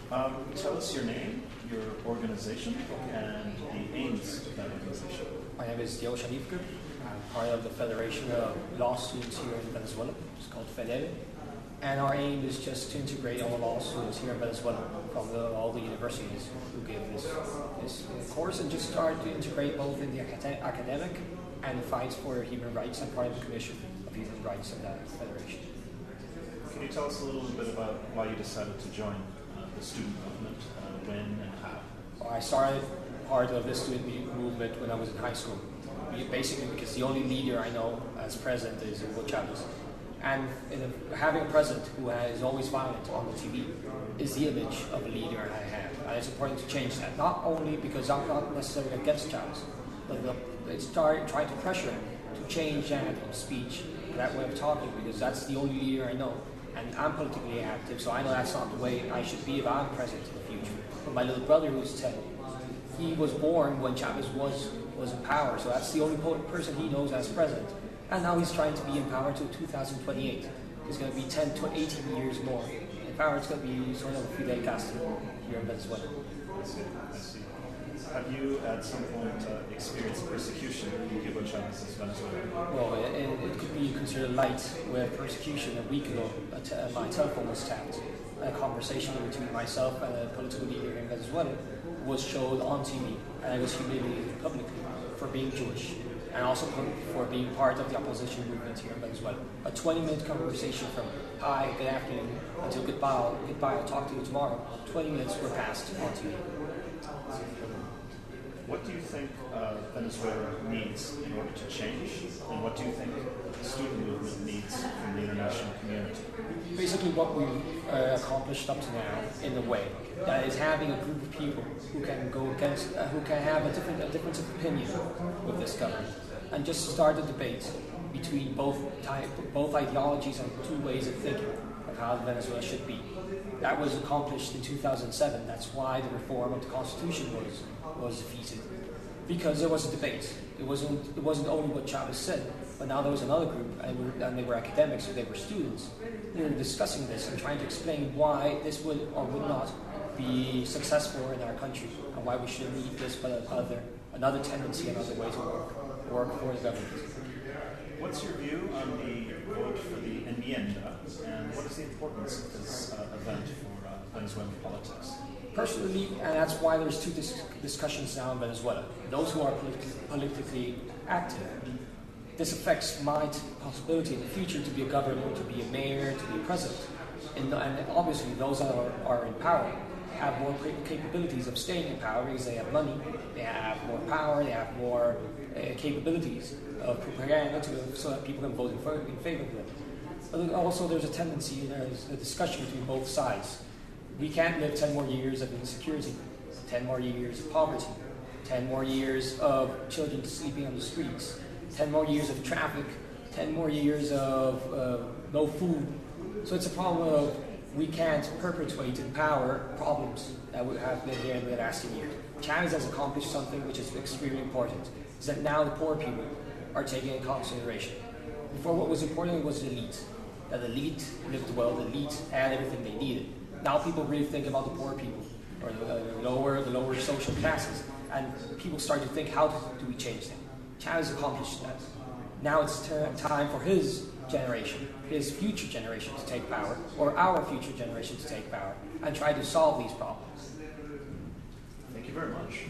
Tell us your name, your organization, and the aims of that organization. My name is Diego Scharifker. I'm part of the Federation of Law Students here in Venezuela. It's called FEDEVE. And our aim is just to integrate all law students here in Venezuela from all the universities who give this course, and just start to integrate both in the academic and the fights for human rights. I'm part of the Commission of Human Rights in that federation. Can you tell us a little bit about why you decided to join the student movement, when and how? Well, I started part of this student movement when I was in high school, basically because the only leader I know as president is Hugo Chavez. And having a president who is always violent on the TV is the image of a leader I have. And it's important to change that, not only because I'm not necessarily against Chavez, but it's trying to pressure him to change that speech, that way of talking, because that's the only leader I know. And I'm politically active, so I know that's not the way I should be if I'm president in the future. But my little brother, who's 10, he was born when Chavez was in power, so that's the only person he knows as president. And now he's trying to be in power until 2028. He's going to be 10 to 18 years more in power. It's going to be sort of a Fidel Castro here in Venezuela. I see. Have you at some point experienced persecution in Hugo Chavez's Venezuela? Well, it could be considered light with persecution. A week ago, my telephone was tapped. A conversation between myself and a political leader in Venezuela was showed on TV, and I was humiliated publicly for being Jewish, and also for being part of the opposition movement here in Venezuela. A 20-minute conversation from hi, good afternoon, until goodbye, I'll talk to you tomorrow. 20 minutes were passed on TV. What do you think Venezuela needs in order to change, and what do you think the student movement needs from the international community? Basically what we've accomplished up to now, in a way, is having a group of people who can go against, who can have a difference of opinion with this government, and just start a debate between both ideologies and two ways of thinking of how Venezuela should be. That was accomplished in 2007. That's why the reform of the Constitution was defeated, because there was a debate. It wasn't only what Chavez said, but now there was another group, and they were academics, so they were students. They were discussing this and trying to explain why this would or would not be successful in our country, and why we should need this, but another tendency, another way to work for the government. What's your view on the vote for the enmienda, and what is the importance of this event for Venezuelan politics? Personally, and that's why there's two discussions now in Venezuela. Those who are politically active, this affects my possibility in the future to be a governor, to be a mayor, to be a president. And obviously those that are in power have more capabilities of staying in power because they have money, they have more power, they have more capabilities of propaganda so that people can vote in favor of them. But also there's a tendency, there's a discussion between both sides. We can't live 10 more years of insecurity, 10 more years of poverty, 10 more years of children sleeping on the streets, 10 more years of traffic, 10 more years of no food. So it's a problem of we can't perpetuate in power problems that we have been here in the last years. Chavez has accomplished something which is extremely important, is that now the poor people are taken into consideration. Before, what was important was the elite. That the elite lived well, the elite had everything they needed. Now people really think about the poor people, or the lower social classes, and people start to think, how do we change that? Chavez accomplished that. Now it's time for his generation, his future generation to take power, or our future generation to take power, and try to solve these problems. Thank you very much.